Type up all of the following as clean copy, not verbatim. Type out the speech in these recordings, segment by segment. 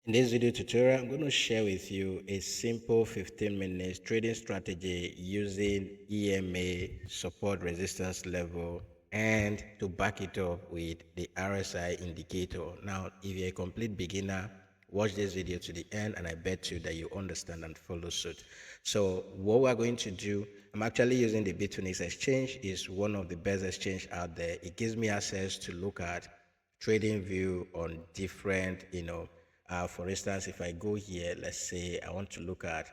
In this video tutorial, I'm going to share with you a simple 15 minutes trading strategy using EMA support resistance level and to back it up with the RSI indicator. Now, if you're a complete beginner, watch this video to the end and I bet you that you understand and follow suit. So what we're going to do, I'm actually using the Bitfinex exchange. It's one of the best exchange out there. It gives me access to look at trading view on different, for instance, if I go here, let's say I want to look at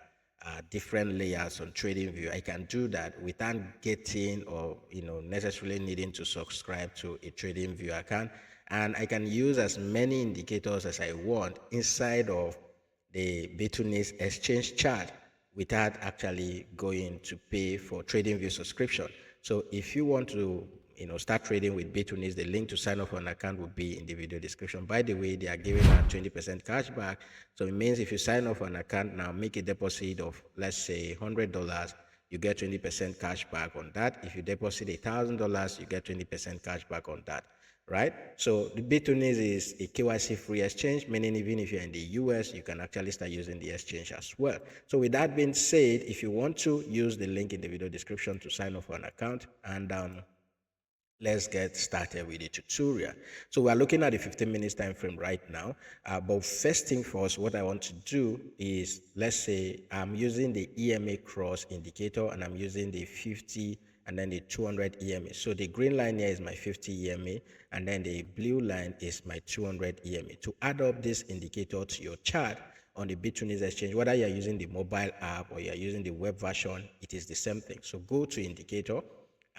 different layers on trading view, I can do that without getting or necessarily needing to subscribe to a trading view account, and I can use as many indicators as I want inside of the Bitfinex exchange chart without actually going to pay for TradingView subscription. So if you want to start trading with Bitfinex, the link to sign up for an account will be in the video description. By the way, they are giving out 20% cash back. So it means if you sign up for an account now, make a deposit of, let's say, $100, you get 20% cash back on that. If you deposit $1,000, you get 20% cash back on that, right? So the Bitfinex is a KYC free exchange, meaning even if you're in the US, you can actually start using the exchange as well. So with that being said, if you want to, use the link in the video description to sign up for an account, and let's get started with the tutorial. So we're looking at the 15 minutes time frame right now, but first thing first, what I want to do is, let's say I'm using the EMA cross indicator and I'm using the 50 and then the 200 EMA. So the green line here is my 50 EMA and then the blue line is my 200 EMA. To add up this indicator to your chart on the Bitfinex exchange, whether you're using the mobile app or you're using the web version, it is the same thing. So go to indicator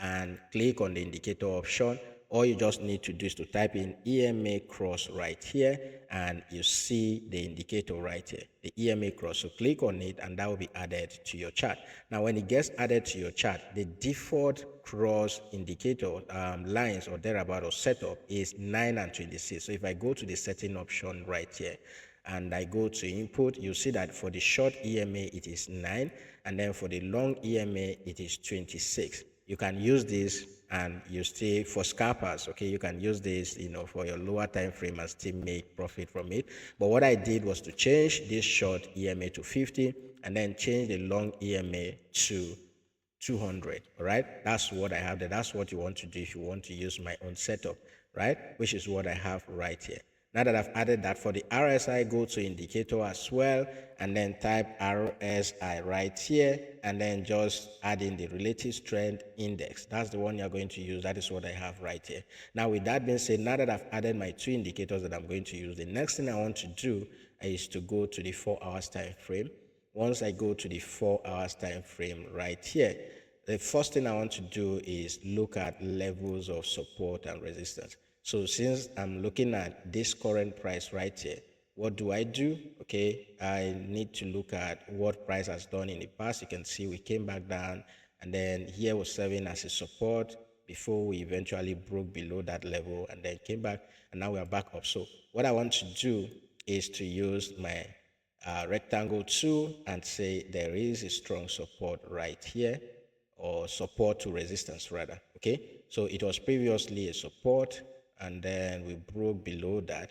and click on the indicator option. All you just need to do is to type in EMA cross right here and you see the indicator right here, the EMA cross. So click on it and that will be added to your chart. Now when it gets added to your chart, the default cross indicator lines or thereabout or setup is 9 and 26. So if I go to the setting option right here and I go to input, you see that for the short EMA it is 9 and then for the long EMA it is 26. You can use this and you stay for scalpers, okay? You can use this, for your lower time frame and still make profit from it. But what I did was to change this short EMA to 50 and then change the long EMA to 200, all right? That's what I have there. That's what you want to do if you want to use my own setup, right? Which is what I have right here. Now that I've added that, for the RSI, go to indicator as well and then type RSI right here and then just add in the relative strength index. That's the one you're going to use. That is what I have right here. Now with that being said, now that I've added my two indicators that I'm going to use, the next thing I want to do is to go to the 4 hours time frame. Once I go to the 4 hours time frame right here, the first thing I want to do is look at levels of support and resistance. So since I'm looking at this current price right here, what do? Okay, I need to look at what price has done in the past. You can see we came back down and then here was serving as a support before we eventually broke below that level and then came back and now we are back up. So what I want to do is to use my rectangle tool and say there is a strong support right here, or support to resistance rather. Okay, so it was previously a support and then we broke below that.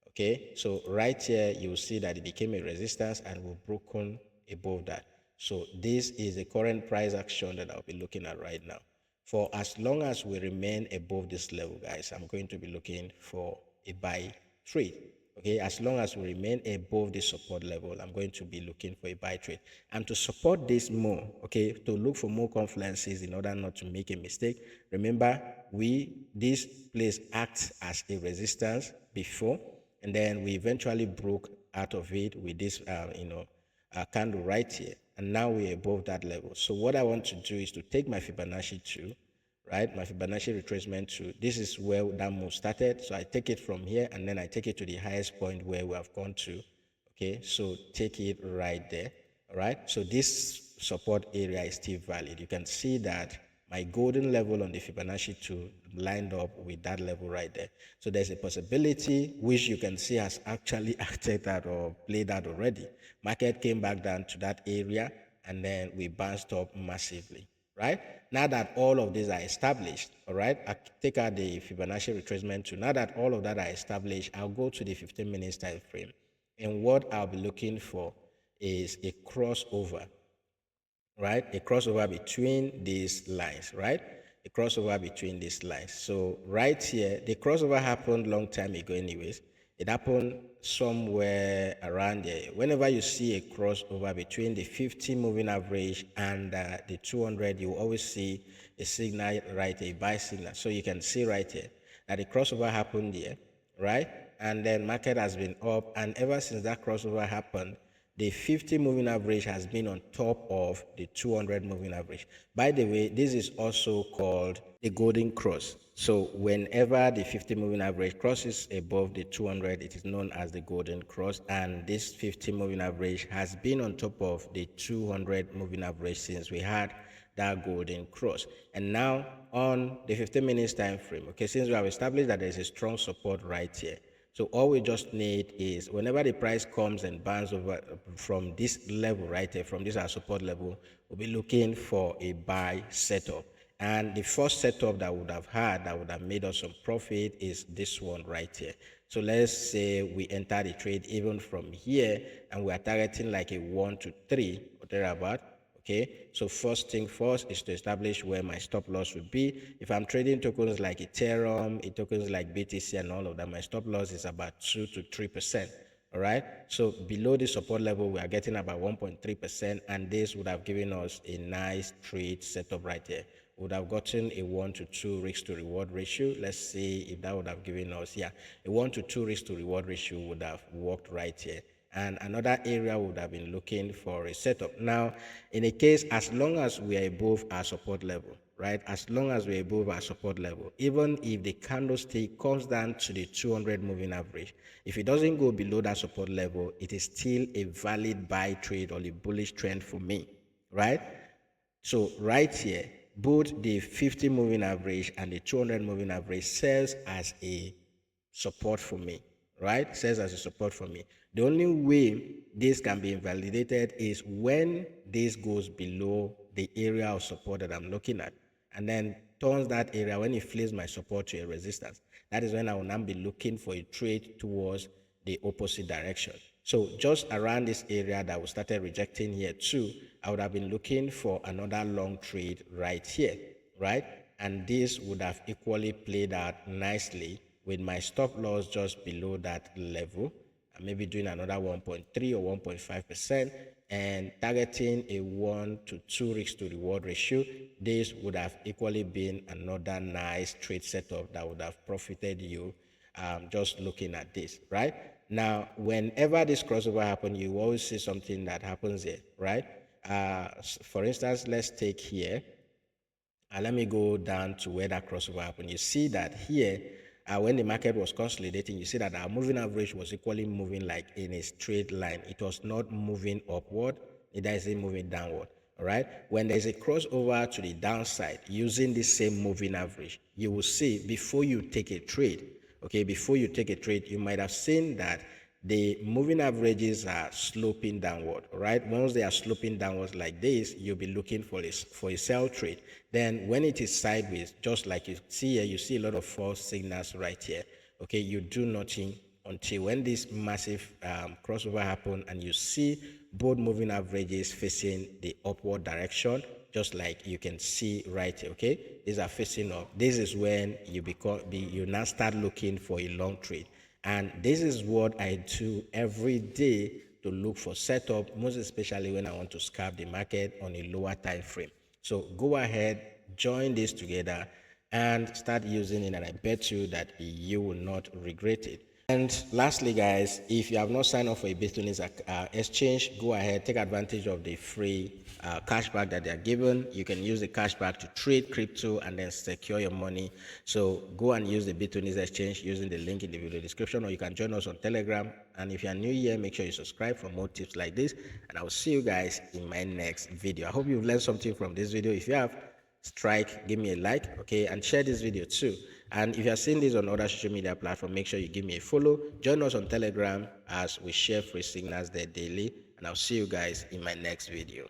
Okay, so right here you will see that it became a resistance and we've broken above that. So this is the current price action that I'll be looking at right now. For as long as we remain above this level, guys, I'm going to be looking for a buy trade. Okay, as long as we remain above this support level, I'm going to be looking for a buy trade. And to support this more, okay, to look for more confluences in order not to make a mistake, remember, this place acts as a resistance before, and then we eventually broke out of it with this, candle right here. And now we're above that level. So what I want to do is to take my Fibonacci 2, right? My Fibonacci retracement to, this is where that move started. So I take it from here and then I take it to the highest point where we have gone to. Okay, so take it right there. All right, so this support area is still valid. You can see that my golden level on the Fibonacci 2 lined up with that level right there. So there's a possibility which you can see has actually acted out or played out already. Market came back down to that area and then we bounced up massively. Right? Now that all of these are established, all right, I take out the Fibonacci retracement tool. Now that all of that are established, I'll go to the 15 minutes time frame And what I'll be looking for is a crossover, right? A crossover between these lines, right? A crossover between these lines. So right here, the crossover happened long time ago anyways. It happened somewhere around there. Whenever you see a crossover between the 50 moving average and the 200, you will always see a signal right here, a buy signal. So you can see right here that the crossover happened here, right? And then market has been up, and ever since that crossover happened, the 50 moving average has been on top of the 200 moving average. By the way, this is also called the golden cross. So whenever the 50 moving average crosses above the 200, it is known as the golden cross. And this 50 moving average has been on top of the 200 moving average since we had that golden cross. And now on the 15 minutes time frame, okay, since we have established that there is a strong support right here, so all we just need is whenever the price comes and bounces over from this level right here, from this our support level, we'll be looking for a buy setup. And the first setup that we would have had that would have made us some profit is this one right here. So let's say we enter the trade even from here and we are targeting like a 1 to 3 or thereabout. Okay, so first thing first is to establish where my stop loss would be. If I'm trading tokens like Ethereum, tokens like BTC and all of that, my stop loss is about 2 to 3%. All right, so below the support level, we are getting about 1.3%, and this would have given us a nice trade setup right there. We would have gotten a 1 to 2 risk to reward ratio. Let's see if that would have given us, yeah, a 1 to 2 risk to reward ratio would have worked right here. And another area would have been looking for a setup. Now, in a case, as long as we are above our support level, right? As long as we're above our support level, even if the candlestick comes down to the 200 moving average, if it doesn't go below that support level, it is still a valid buy trade or a bullish trend for me, right? So right here, both the 50 moving average and the 200 moving average serves as a support for me, right? Serves as a support for me. The only way this can be invalidated is when this goes below the area of support that I'm looking at, and then turns that area, when it flips my support to a resistance, that is when I will now be looking for a trade towards the opposite direction. So just around this area that we started rejecting here too, I would have been looking for another long trade right here, right? And this would have equally played out nicely with my stop loss just below that level, and maybe doing another 1.3 or 1.5% and targeting a 1 to 2 risk to reward ratio. This would have equally been another nice trade setup that would have profited you just looking at this, right? Now, whenever this crossover happens, you always see something that happens here, right? For instance, let's take here, and let me go down to where that crossover happened. You see that here, when the market was consolidating, you see that our moving average was equally moving like in a straight line. It was not moving upward, neither is it moving downward. All right. When there's a crossover to the downside using the same moving average, you will see before you take a trade, okay, before you take a trade, you might have seen that the moving averages are sloping downward, right? Once they are sloping downwards like this, you'll be looking for a sell trade. Then when it is sideways, just like you see here, you see a lot of false signals right here. Okay, you do nothing until when this massive crossover happen and you see both moving averages facing the upward direction, just like you can see right here. Okay, these are facing up. This is when you now start looking for a long trade. And this is what I do every day to look for setup, most especially when I want to scalp the market on a lower time frame. So go ahead, join this together and start using it, and I bet you that you will not regret it. And lastly, guys, if you have not signed up for a 𝗕𝗲𝗙 exchange, go ahead, take advantage of the free cashback that they are given. You can use the cashback to trade crypto and then secure your money. So go and use the 𝗕𝗲𝗙 exchange using the link in the video description, or you can join us on Telegram. And if you are new here, make sure you subscribe for more tips like this. And I will see you guys in my next video. I hope you've learned something from this video. If you have, give me a like, okay, and share this video too. And if you're seeing this on other social media platforms, make sure you give me a follow. Join us on Telegram as we share free signals there daily. And I'll see you guys in my next video.